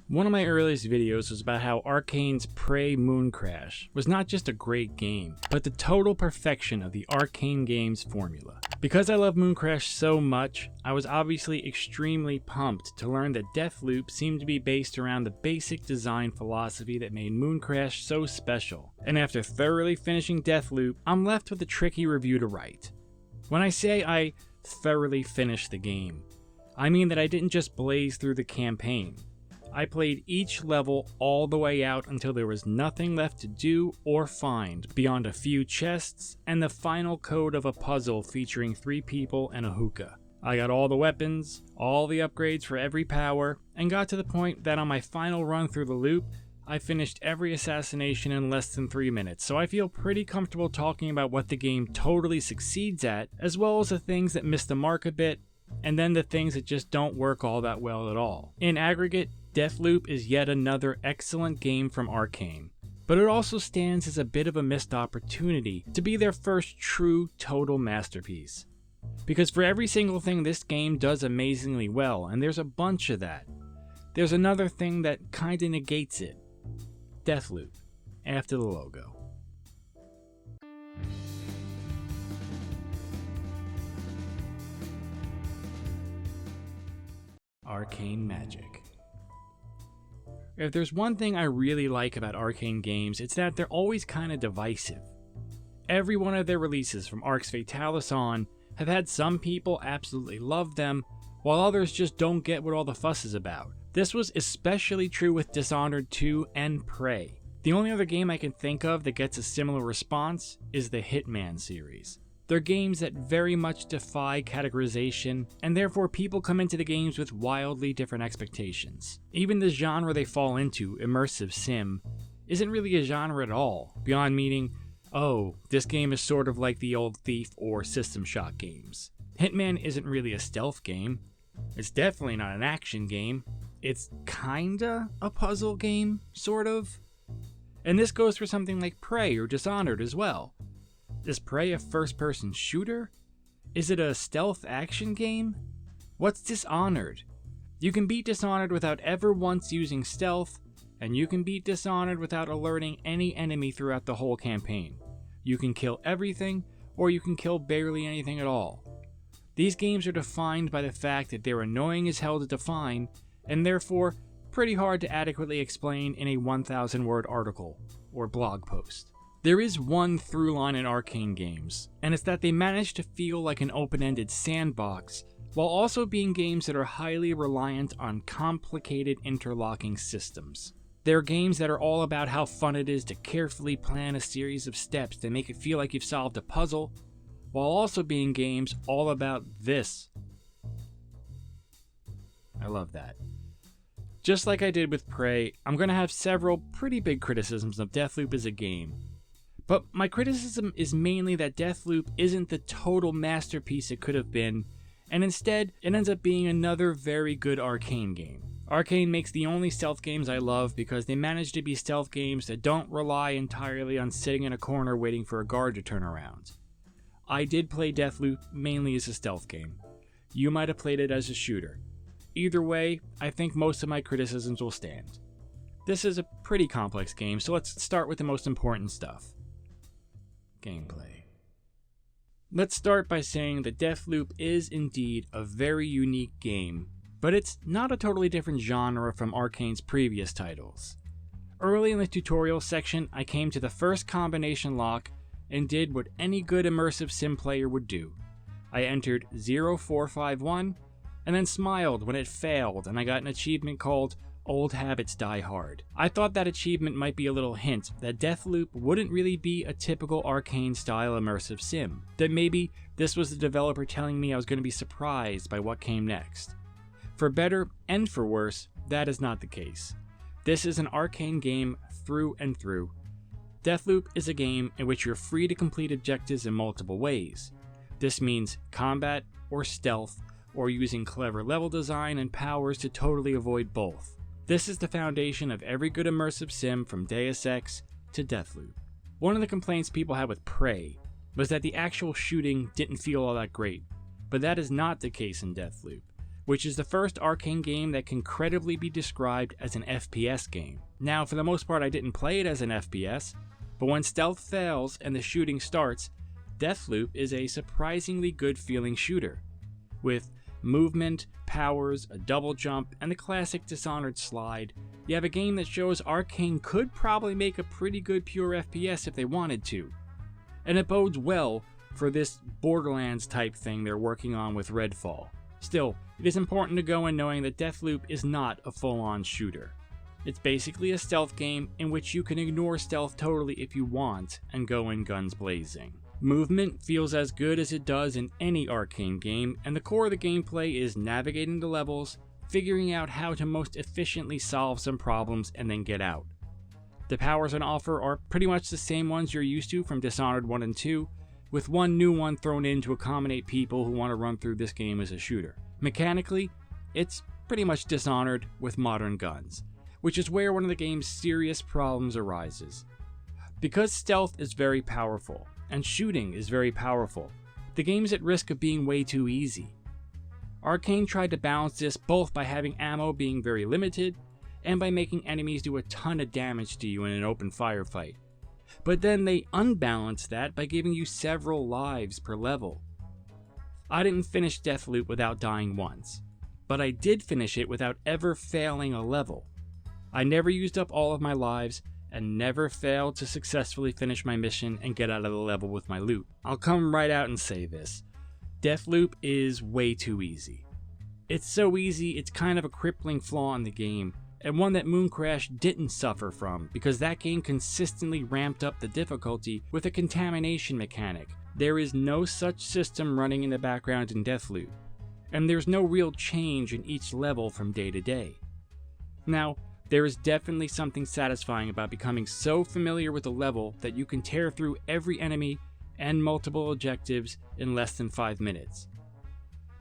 One of my earliest videos was about how Arcane's Prey Moon Crash was not just a great game, but the total perfection of the Arcane Games formula. Because I love Moon Crash so much, I was obviously extremely pumped to learn that Deathloop seemed to be based around the basic design philosophy that made Moon Crash so special. And after thoroughly finishing Deathloop, I'm left with a tricky review to write. When I say I thoroughly finished the game, I mean that I didn't just blaze through the campaign. I played each level all the way out until there was nothing left to do or find beyond a few chests and the final code of a puzzle featuring 3 people and a hookah. I got all the weapons, all the upgrades for every power, and got to the point that on my final run through the loop, I finished every assassination in less than 3 minutes, so I feel pretty comfortable talking about what the game totally succeeds at, as well as the things that miss the mark a bit, and then the things that just don't work all that well at all. In aggregate, Deathloop is yet another excellent game from Arcane, but it also stands as a bit of a missed opportunity to be their first true total masterpiece. Because for every single thing this game does amazingly well, and there's a bunch of that, there's another thing that kinda negates it. Deathloop, after the logo. Arcane Magic. If there's one thing I really like about Arcane Games, it's that they're always kinda divisive. Every one of their releases from Arx Fatalis on have had some people absolutely love them, while others just don't get what all the fuss is about. This was especially true with Dishonored 2 and Prey. The only other game I can think of that gets a similar response is the Hitman series. They're games that very much defy categorization, and therefore people come into the games with wildly different expectations. Even the genre they fall into, immersive sim, isn't really a genre at all, beyond meaning, oh, this game is sort of like the old Thief or System Shock games. Hitman isn't really a stealth game. It's definitely not an action game. It's kinda a puzzle game, sort of. And this goes for something like Prey or Dishonored as well. Is Prey a first-person shooter? Is it a stealth action game? What's Dishonored? You can beat Dishonored without ever once using stealth, and you can beat Dishonored without alerting any enemy throughout the whole campaign. You can kill everything, or you can kill barely anything at all. These games are defined by the fact that they're annoying as hell to define, and therefore pretty hard to adequately explain in a 1,000-word article or blog post. There is one through line in Arcane Games, and it's that they manage to feel like an open-ended sandbox, while also being games that are highly reliant on complicated interlocking systems. They're games that are all about how fun it is to carefully plan a series of steps that make it feel like you've solved a puzzle, while also being games all about this. I love that. Just like I did with Prey, I'm going to have several pretty big criticisms of Deathloop as a game. But my criticism is mainly that Deathloop isn't the total masterpiece it could have been, and instead, it ends up being another very good Arcane game. Arcane makes the only stealth games I love because they manage to be stealth games that don't rely entirely on sitting in a corner waiting for a guard to turn around. I did play Deathloop mainly as a stealth game. You might have played it as a shooter. Either way, I think most of my criticisms will stand. This is a pretty complex game, so let's start with the most important stuff. Gameplay. Let's start by saying that Deathloop is indeed a very unique game, but it's not a totally different genre from Arcane's previous titles. Early in the tutorial section, I came to the first combination lock and did what any good immersive sim player would do. I entered 0451 and then smiled when it failed and I got an achievement called Old Habits Die Hard. I thought that achievement might be a little hint that Deathloop wouldn't really be a typical Arcane-style immersive sim, that maybe this was the developer telling me I was going to be surprised by what came next. For better and for worse, that is not the case. This is an Arcane game through and through. Deathloop is a game in which you're free to complete objectives in multiple ways. This means combat or stealth, or using clever level design and powers to totally avoid both. This is the foundation of every good immersive sim from Deus Ex to Deathloop. One of the complaints people had with Prey was that the actual shooting didn't feel all that great, but that is not the case in Deathloop. which is the first Arcane game that can credibly be described as an FPS game. Now, for the most part, I didn't play it as an FPS, but when stealth fails and the shooting starts, Deathloop is a surprisingly good feeling shooter. With movement, powers, a double jump, and the classic Dishonored slide, you have a game that shows Arkane could probably make a pretty good pure FPS if they wanted to. And it bodes well for this Borderlands type thing they're working on with Redfall. Still, it is important to go in knowing that Deathloop is not a full-on shooter. It's basically a stealth game in which you can ignore stealth totally if you want and go in guns blazing. Movement feels as good as it does in any Arcane game, and the core of the gameplay is navigating the levels, figuring out how to most efficiently solve some problems, and then get out. The powers on offer are pretty much the same ones you're used to from Dishonored 1 and 2, with one new one thrown in to accommodate people who want to run through this game as a shooter. Mechanically, it's pretty much Dishonored with modern guns, which is where one of the game's serious problems arises. Because stealth is very powerful, and shooting is very powerful, the game is at risk of being way too easy. Arkane tried to balance this both by having ammo being very limited, and by making enemies do a ton of damage to you in an open firefight. But then they unbalanced that by giving you several lives per level. I didn't finish Deathloop without dying once, but I did finish it without ever failing a level. I never used up all of my lives, and never failed to successfully finish my mission and get out of the level with my loot. I'll come right out and say this. Deathloop is way too easy. It's so easy, it's kind of a crippling flaw in the game, and one that Mooncrash didn't suffer from, because that game consistently ramped up the difficulty with a contamination mechanic. There is no such system running in the background in Deathloop, and there's no real change in each level from day to day. Now, there is definitely something satisfying about becoming so familiar with the level that you can tear through every enemy and multiple objectives in less than 5 minutes.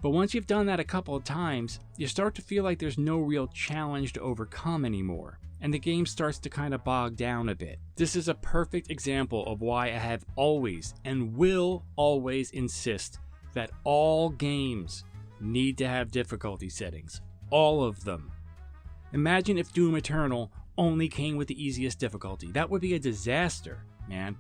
But once you've done that a couple of times, you start to feel like there's no real challenge to overcome anymore, and the game starts to kind of bog down a bit. This is a perfect example of why I have always and will always insist that all games need to have difficulty settings. All of them. Imagine if Doom Eternal only came with the easiest difficulty. That would be a disaster, man.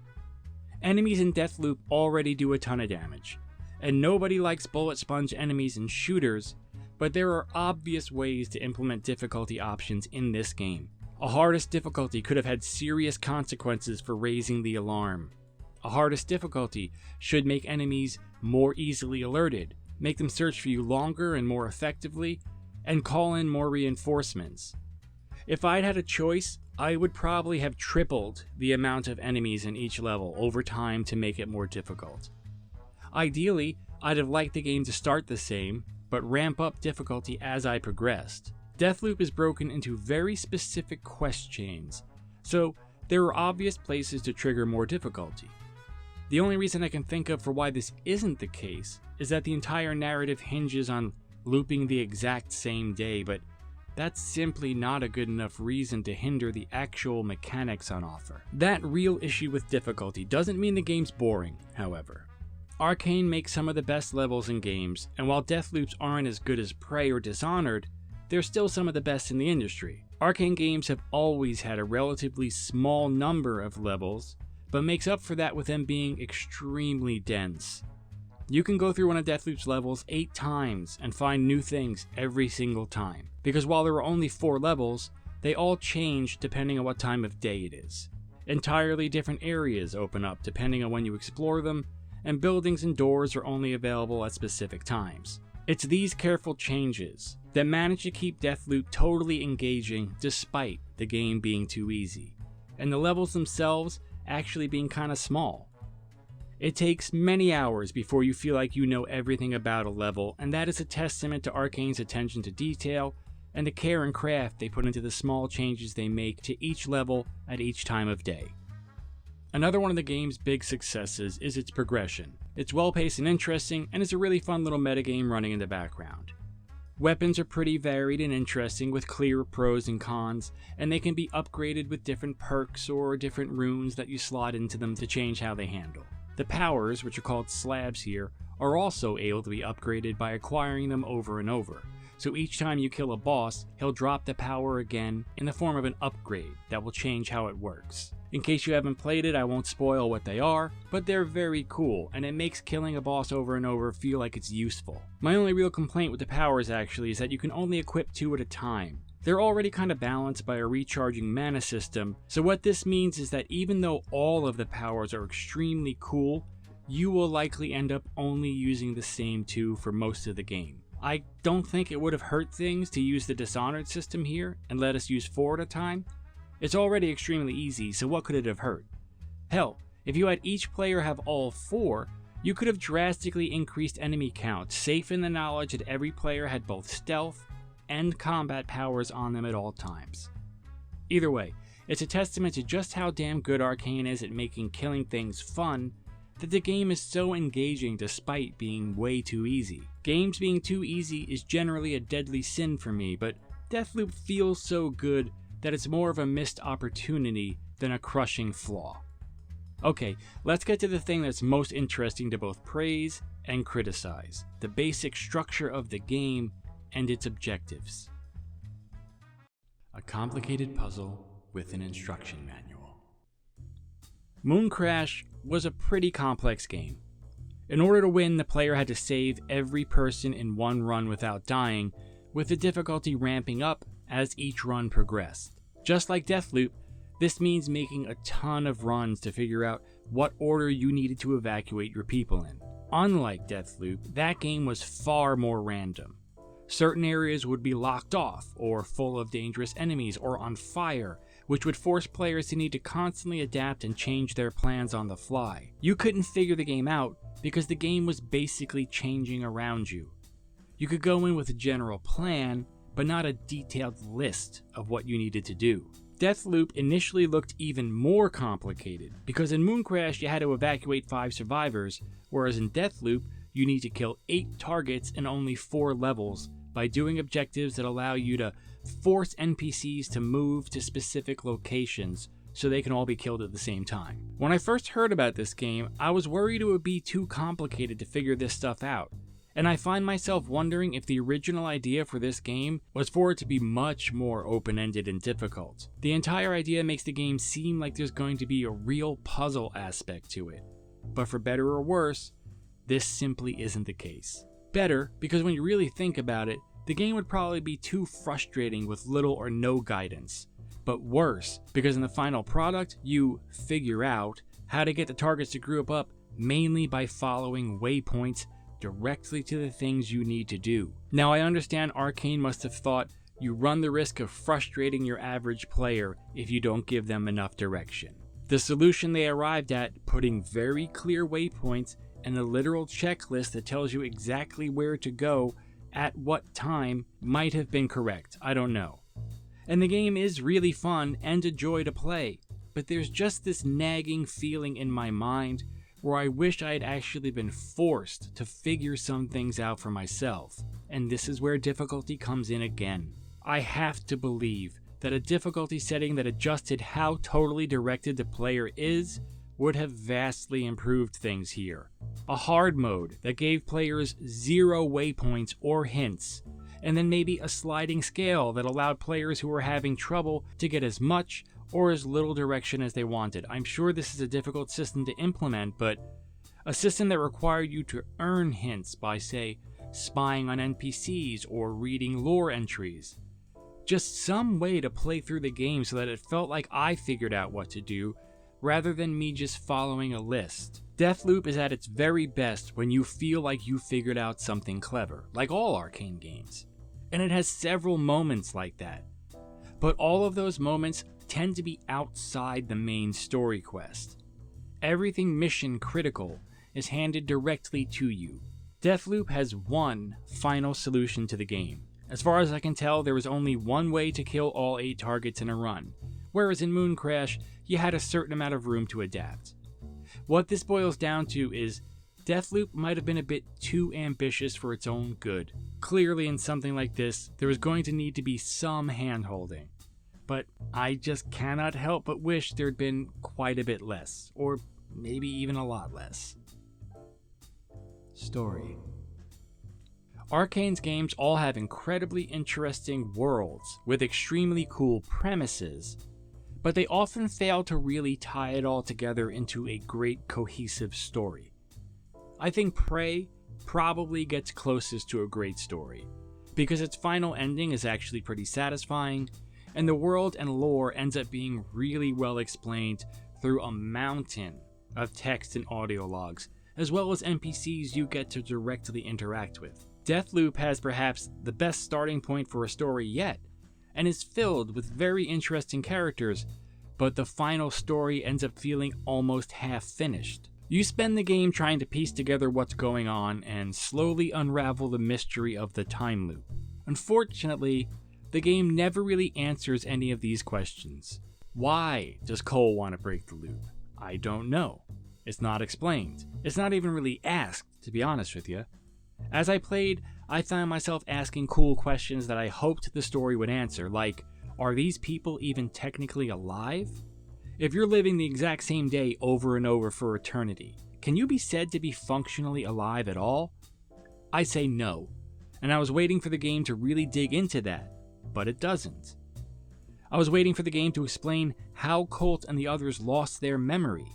Enemies in Deathloop already do a ton of damage, and nobody likes bullet sponge enemies in shooters, but there are obvious ways to implement difficulty options in this game. A hardest difficulty could have had serious consequences for raising the alarm. A hardest difficulty should make enemies more easily alerted, make them search for you longer and more effectively, and call in more reinforcements. If I'd had a choice, I would probably have tripled the amount of enemies in each level over time to make it more difficult. Ideally, I'd have liked the game to start the same, but ramp up difficulty as I progressed. Deathloop is broken into very specific quest chains, so there are obvious places to trigger more difficulty. The only reason I can think of for why this isn't the case is that the entire narrative hinges on looping the exact same day, but that's simply not a good enough reason to hinder the actual mechanics on offer. That real issue with difficulty doesn't mean the game's boring, however. Arkane makes some of the best levels in games, and while Deathloops aren't as good as Prey or Dishonored, they're still some of the best in the industry. Arcane Games have always had a relatively small number of levels, but makes up for that with them being extremely dense. You can go through one of Deathloop's levels 8 times and find new things every single time, because while there are only 4 levels, they all change depending on what time of day it is. Entirely different areas open up depending on when you explore them, and buildings and doors are only available at specific times. It's these careful changes that manage to keep Deathloop totally engaging despite the game being too easy, and the levels themselves actually being kinda small. It takes many hours before you feel like you know everything about a level, and that is a testament to Arkane's attention to detail and the care and craft they put into the small changes they make to each level at each time of day. Another one of the game's big successes is its progression. It's well paced and interesting, and is a really fun little metagame running in the background. Weapons are pretty varied and interesting with clear pros and cons, and they can be upgraded with different perks or different runes that you slot into them to change how they handle. The powers, which are called slabs here, are also able to be upgraded by acquiring them over and over, so each time you kill a boss, he'll drop the power again in the form of an upgrade that will change how it works. In case you haven't played it, I won't spoil what they are, but they're very cool, and it makes killing a boss over and over feel like it's useful. My only real complaint with the powers actually is that you can only equip 2 at a time. They're already kind of balanced by a recharging mana system, so what this means is that even though all of the powers are extremely cool, you will likely end up only using the same 2 for most of the game. I don't think it would have hurt things to use the Dishonored system here and let us use 4 at a time. It's already extremely easy, so what could it have hurt? Hell, if you had each player have all 4, you could have drastically increased enemy count, safe in the knowledge that every player had both stealth and combat powers on them at all times. Either way, it's a testament to just how damn good Arkane is at making killing things fun, that the game is so engaging despite being way too easy. Games being too easy is generally a deadly sin for me, but Deathloop feels so good that it's more of a missed opportunity than a crushing flaw. Okay, let's get to the thing that's most interesting to both praise and criticize: the basic structure of the game and its objectives. A complicated puzzle with an instruction manual. Mooncrash was a pretty complex game. In order to win, the player had to save every person in one run without dying, with the difficulty ramping up as each run progressed. Just like Deathloop, this means making a ton of runs to figure out what order you needed to evacuate your people in. Unlike Deathloop, that game was far more random. Certain areas would be locked off, or full of dangerous enemies, or on fire, which would force players to need to constantly adapt and change their plans on the fly. You couldn't figure the game out because the game was basically changing around you. You could go in with a general plan, but not a detailed list of what you needed to do. Deathloop initially looked even more complicated, because in Mooncrash you had to evacuate 5 survivors, whereas in Deathloop you need to kill 8 targets in only 4 levels by doing objectives that allow you to force NPCs to move to specific locations so they can all be killed at the same time. When I first heard about this game, I was worried it would be too complicated to figure this stuff out, and I find myself wondering if the original idea for this game was for it to be much more open-ended and difficult. The entire idea makes the game seem like there's going to be a real puzzle aspect to it, but for better or worse, this simply isn't the case. Better, because when you really think about it, the game would probably be too frustrating with little or no guidance. But worse, because in the final product, you figure out how to get the targets to group up mainly by following waypoints directly to the things you need to do. Now, I understand Arkane must have thought you run the risk of frustrating your average player if you don't give them enough direction. The solution they arrived at, putting very clear waypoints and a literal checklist that tells you exactly where to go at what time, might have been correct. I don't know. And the game is really fun and a joy to play, but there's just this nagging feeling in my mind where I wish I had actually been forced to figure some things out for myself. And this is where difficulty comes in again. I have to believe that a difficulty setting that adjusted how totally directed the player is would have vastly improved things here. A hard mode that gave players 0 waypoints or hints, and then maybe a sliding scale that allowed players who were having trouble to get as much or as little direction as they wanted. I'm sure this is a difficult system to implement, but a system that required you to earn hints by, say, spying on NPCs or reading lore entries. Just some way to play through the game so that it felt like I figured out what to do, rather than me just following a list. Deathloop is at its very best when you feel like you figured out something clever, like all Arcane games. And it has several moments like that. But all of those moments tend to be outside the main story quest. Everything mission critical is handed directly to you. Deathloop has one final solution to the game. As far as I can tell, there was only one way to kill all 8 targets in a run, whereas in Mooncrash, you had a certain amount of room to adapt. What this boils down to is Deathloop might have been a bit too ambitious for its own good. Clearly, in something like this, there was going to need to be some hand-holding. But I just cannot help but wish there'd been quite a bit less, or maybe even a lot less. Story. Arcane's games all have incredibly interesting worlds with extremely cool premises, but they often fail to really tie it all together into a great cohesive story. I think Prey probably gets closest to a great story, because its final ending is actually pretty satisfying, and the world and lore ends up being really well explained through a mountain of text and audio logs, as well as NPCs you get to directly interact with. Deathloop has perhaps the best starting point for a story yet, and is filled with very interesting characters, but the final story ends up feeling almost half finished. You spend the game trying to piece together what's going on and slowly unravel the mystery of the time loop. Unfortunately, the game never really answers any of these questions. Why does Cole want to break the loop? I don't know. It's not explained. It's not even really asked, to be honest with you. As I played, I found myself asking cool questions that I hoped the story would answer, like, are these people even technically alive? If you're living the exact same day over and over for eternity, can you be said to be functionally alive at all? I say no, and I was waiting for the game to really dig into that, but it doesn't. I was waiting for the game to explain how Colt and the others lost their memory,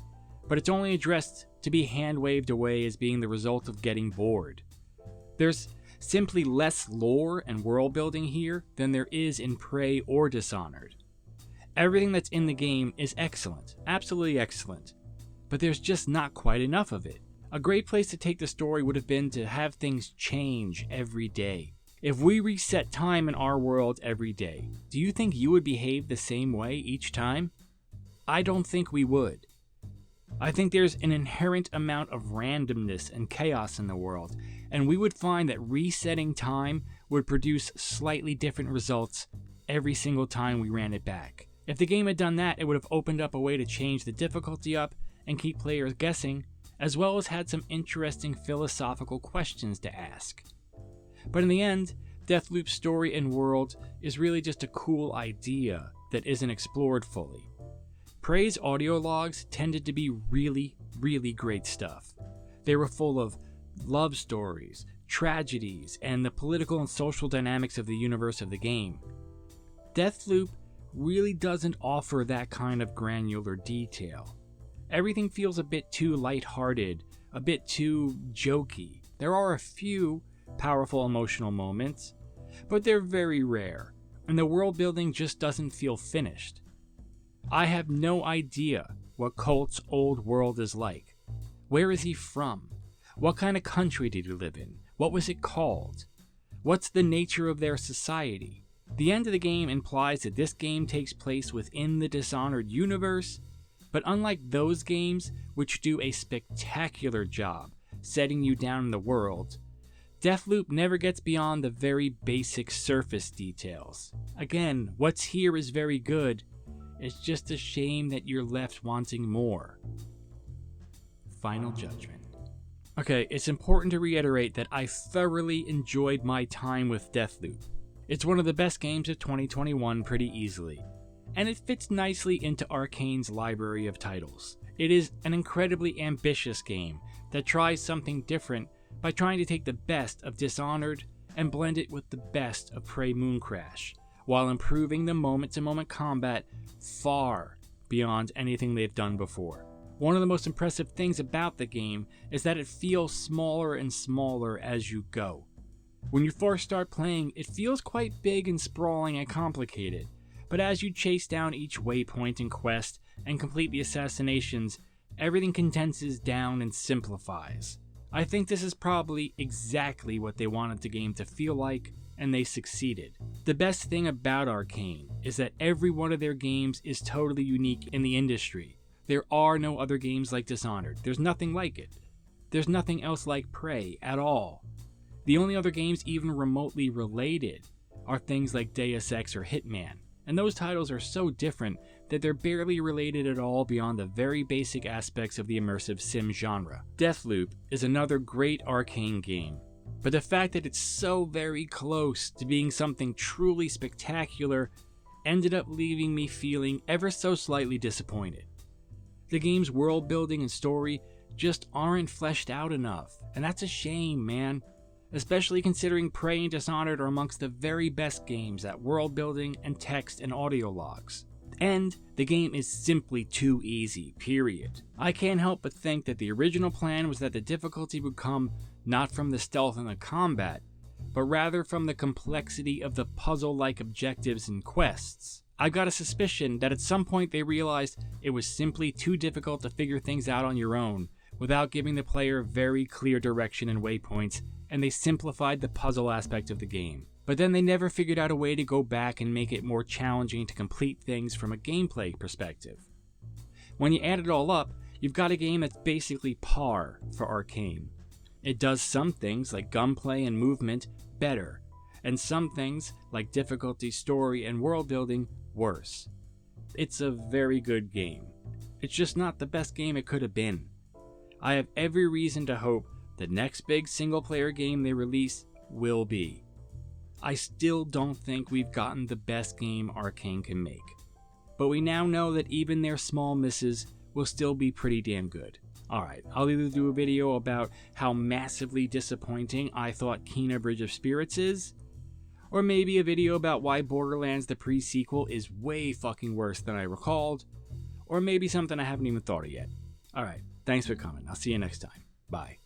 but it's only addressed to be hand-waved away as being the result of getting bored. There's simply less lore and world building here than there is in Prey or Dishonored. Everything that's in the game is excellent, absolutely excellent, but there's just not quite enough of it. A great place to take the story would have been to have things change every day. If we reset time in our world every day, do you think you would behave the same way each time? I don't think we would. I think there's an inherent amount of randomness and chaos in the world, and we would find that resetting time would produce slightly different results every single time we ran it back. If the game had done that, it would have opened up a way to change the difficulty up and keep players guessing, as well as had some interesting philosophical questions to ask. But in the end, Deathloop's story and world is really just a cool idea that isn't explored fully. Prey's audio logs tended to be really, really great stuff. They were full of love stories, tragedies, and the political and social dynamics of the universe of the game. Deathloop really doesn't offer that kind of granular detail. Everything feels a bit too lighthearted, a bit too jokey. There are a few powerful emotional moments, but they're very rare, and the world building just doesn't feel finished. I have no idea what Colt's old world is like. Where is he from? What kind of country did he live in? What was it called? What's the nature of their society? The end of the game implies that this game takes place within the Dishonored universe, but unlike those games, which do a spectacular job setting you down in the world, Deathloop never gets beyond the very basic surface details. Again, what's here is very good, it's just a shame that you're left wanting more. Final judgment. Okay, it's important to reiterate that I thoroughly enjoyed my time with Deathloop. It's one of the best games of 2021 pretty easily, and it fits nicely into Arcane's library of titles. It is an incredibly ambitious game that tries something different by trying to take the best of Dishonored and blend it with the best of Prey Mooncrash, while improving the moment-to-moment combat far beyond anything they've done before. One of the most impressive things about the game is that it feels smaller and smaller as you go. When you first start playing, it feels quite big and sprawling and complicated, but as you chase down each waypoint and quest and complete the assassinations, everything condenses down and simplifies. I think this is probably exactly what they wanted the game to feel like, and they succeeded. The best thing about Arcane is that every one of their games is totally unique in the industry. There are no other games like Dishonored. There's nothing like it. There's nothing else like Prey at all. The only other games even remotely related are things like Deus Ex or Hitman, and those titles are so different that they're barely related at all beyond the very basic aspects of the immersive sim genre. Deathloop is another great Arcane game, but the fact that it's so very close to being something truly spectacular ended up leaving me feeling ever so slightly disappointed. The game's world building and story just aren't fleshed out enough, and that's a shame, man. especially considering Prey and Dishonored are amongst the very best games at world building and text and audio logs. And the game is simply too easy, period. I can't help but think that the original plan was that the difficulty would come not from the stealth and the combat, but rather from the complexity of the puzzle-like objectives and quests. I've got a suspicion that at some point they realized it was simply too difficult to figure things out on your own without giving the player very clear direction and waypoints, and they simplified the puzzle aspect of the game. But then they never figured out a way to go back and make it more challenging to complete things from a gameplay perspective. When you add it all up, you've got a game that's basically par for Arkane. It does some things like gunplay and movement better, and some things like difficulty, story, and world building worse. It's a very good game. It's just not the best game it could have been. I have every reason to hope the next big single-player game they release will be. I still don't think we've gotten the best game Arkane can make, but we now know that even their small misses will still be pretty damn good. Alright, I'll either do a video about how massively disappointing I thought Kena Bridge of Spirits is, or maybe a video about why Borderlands the pre-sequel is way fucking worse than I recalled, or maybe something I haven't even thought of yet. Alright, thanks for coming. I'll see you next time. Bye.